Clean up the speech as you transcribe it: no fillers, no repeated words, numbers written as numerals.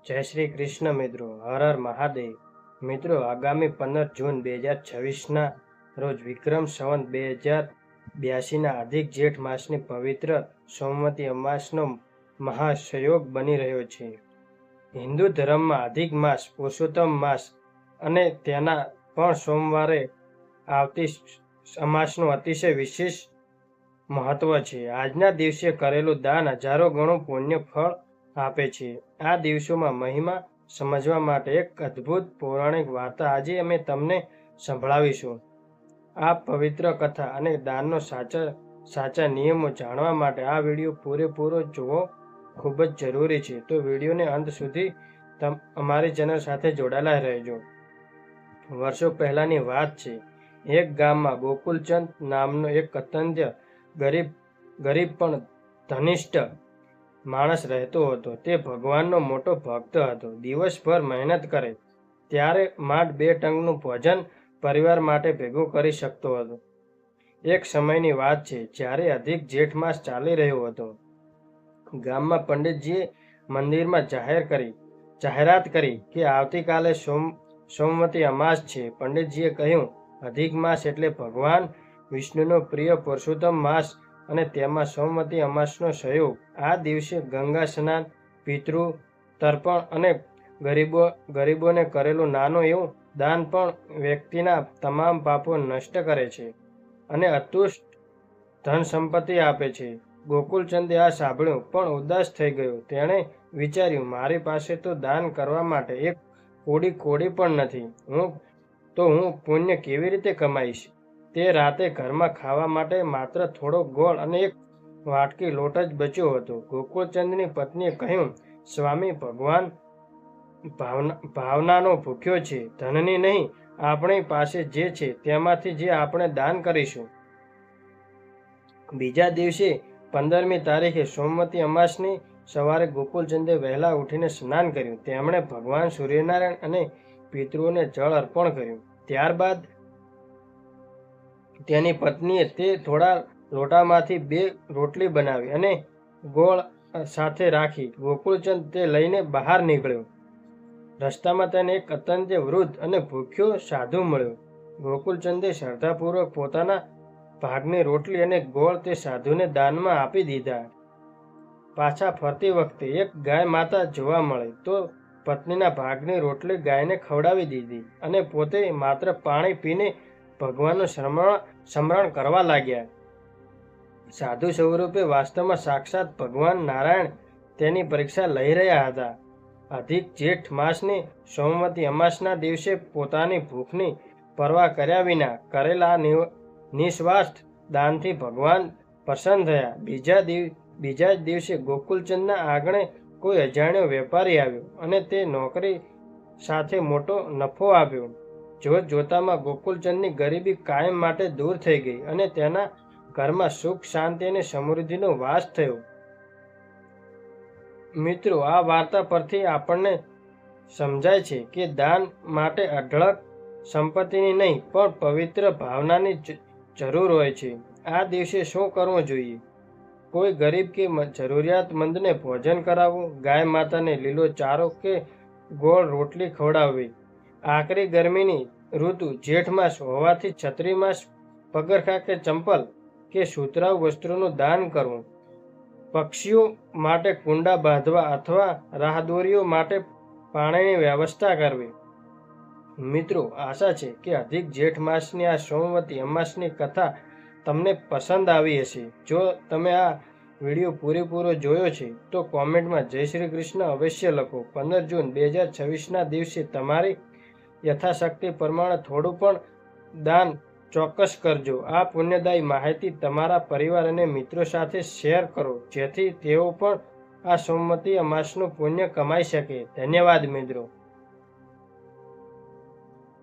જય શ્રી કૃષ્ણ મિત્રો. હર હર મહાદેવ. મિત્રો, આગામી 15 જૂન 2026ના રોજ વિક્રમ સંવત 2082ના અધિક જેઠ માસની પવિત્ર સોમવતી અમાસનો મહાસંયોગ બની રહ્યો છે. હિન્દુ ધર્મમાં અધિક માસ પુરુષોત્તમ માસ અને તેના પણ સોમવારે આવતી અમાસનું અતિશય વિશેષ મહત્વ છે. આજના દિવસે કરેલું દાન હજારો ગણું પુણ્ય ફળ આપે છે. આ દિવસોમાં મહિમા સમજવા માટે એક અદ્ભુત પૌરાણિક વાર્તા આજે અમે તમને સંભળાવીશું. આ પવિત્ર કથા અને દાનનો સાચા નિયમો જાણવા માટે આ વિડીયો પૂરેપૂરો જોવો ખૂબ જ જરૂરી છે. તો વિડીયોને અંત સુધી અમારી ચેનલ સાથે જોડાયેલા રહેજો. વર્ષો પહેલાંની વાત છે. એક ગામમાં ગોકુલચંદ નામનો એક અત્યંત ગરીબ પણ ધનિષ્ઠ માણસ રહેતો હતો. તે ભગવાનનો મોટો ભક્ત હતો. દિવસભર મહેનત કરે ત્યારે માંડ 2 ટંકનું ભોજન પરિવાર માટે ભેગું કરી શકતો હતો. એક સમયની વાત છે જ્યારે અધિક જેઠ માસ ચાલી રહ્યો હતો. ગામમાં પંડિતજીએ મંદિરમાં જાહેરાત કરી કે આવતીકાલે સોમવતી અમાસ છે. પંડિતજીએ કહ્યું, અધિક માસ એટલે ભગવાન વિષ્ણુનો પ્રિય પુરુષોત્તમ માસ અને તેમાં સોમવતી અમાસનો સંયોગ. આ દિવસે ગંગા સ્નાન, પિતૃ તર્પણ અને ગરીબોને કરેલું નાનું એવું દાન પણ વ્યક્તિના તમામ પાપો નષ્ટ કરે છે અને અતુષ્ટ ધન સંપત્તિ આપે છે. ગોકુલચંદે આ સાંભળ્યું પણ ઉદાસ થઈ ગયો. તેણે વિચાર્યું, મારી પાસે તો દાન કરવા માટે એક કોડી પણ નથી. હું પુણ્ય કેવી રીતે કમાઈશ? તે રાતે ઘરમાં ખાવા માટે માત્ર થોડો ગોળ અને એક વાટકી લોટ જ બચ્યો હતો. ગોકુલચંદની પત્નીએ કહ્યું, સ્વામી, ભગવાન ભાવનાનો ભૂખ્યો છે, ધનની નહીં. આપણી પાસે જે છે તેમાંથી જે આપણે દાન કરીશું. બીજા દિવસે 15મી તારીખે સોમવતી અમાસની સવારે ગોકુલચંદે વહેલા ઉઠીને સ્નાન કર્યું. તેમણે ભગવાન સૂર્યનારાયણ અને પિતૃઓને જળ અર્પણ કર્યું. ત્યારબાદ તેની પત્નીએ તે થોડા લોટામાંથી 2 રોટલી બનાવી અને ગોળ સાથે રાખી. ગોકુલચંદ તે લઈને બહાર નીકળ્યો. રસ્તામાં તેને એક અત્યંત વૃદ્ધ અને ભૂખ્યો સાધુ મળ્યો. ગોકુલચંદે શ્રદ્ધાપૂર્વક પોતાના ભાગની રોટલી અને ગોળ તે સાધુને દાનમાં આપી દીધા. પાછા ફરતી વખતે એક ગાય માતા જોવા મળી તો પત્નીના ભાગની રોટલી ગાયને ખવડાવી દીધી અને પોતે માત્ર પાણી પીને ભગવાનનું સ્મરણ કરવા લાગ્યા. સાધુ સ્વરૂપે વાસ્તવમાં સાક્ષાત ભગવાન નારાયણ તેની પરીક્ષા લઈ રહ્યા હતા. અધિક જેઠ માસની સોમવતી અમાસના દિવસે પોતાની ભૂખની પરવા કર્યા વિના કરેલા નિસ્વાર્થ દાનથી ભગવાન પ્રસન્ન થયા. બીજા જ દિવસે ગોકુલચંદના આંગણે કોઈ અજાણ્યો વેપારી આવ્યો અને તે નોકરી સાથે મોટો નફો આપ્યો. જોતજોતામાં ગોકુલચંદની ગરીબી કાયમ માટે દૂર થઈ ગઈ અને તેના ઘરમાં સુખ, શાંતિ અને સમૃદ્ધિનો વાસ થયો. મિત્રો, આ વાર્તા પરથી આપણને સમજાય છે કે દાન માટે અઢળક સંપત્તિની નહીં પણ પવિત્ર ભાવનાની જરૂર હોય છે. આ દિવસે શું કરવું જોઈએ? કોઈ ગરીબ કે જરૂરિયાતમંદને ભોજન કરાવવું, ગાય માતાને લીલો ચારો કે ગોળ રોટલી ખવડાવવી. આકરી ગરમીની ઋતુ જેઠ માસ હોવાથી છત્રી માસ, પગરખાં કે ચંપલ કે સુતરાઉ વસ્ત્રોનું દાન કરવું. પક્ષીઓ માટે કુંડા બાંધવા અથવા રાહદોરીઓ માટે પાણીની વ્યવસ્થા કરવી. મિત્રો, આશા છે કે અધિક જેઠ માસની આ સોમવતી અમાસની કથા તમને પસંદ આવી હશે. જો તમે આ વિડીયો પૂરેપૂરો જોયો છે તો કોમેન્ટમાં જય શ્રી કૃષ્ણ અવશ્ય લખો. 15 જૂન 2026ના દિવસે તમારી યથાશક્તિ પ્રમાણે થોડું પણ દાન ચોક્કસ કરજો. આ પુણ્યદાયી માહિતી તમારા પરિવાર અને મિત્રો સાથે શેર કરો જેથી તેઓ પણ આ સોમવતી અમાસનું પુણ્ય કમાઈ શકે. ધન્યવાદ મિત્રો.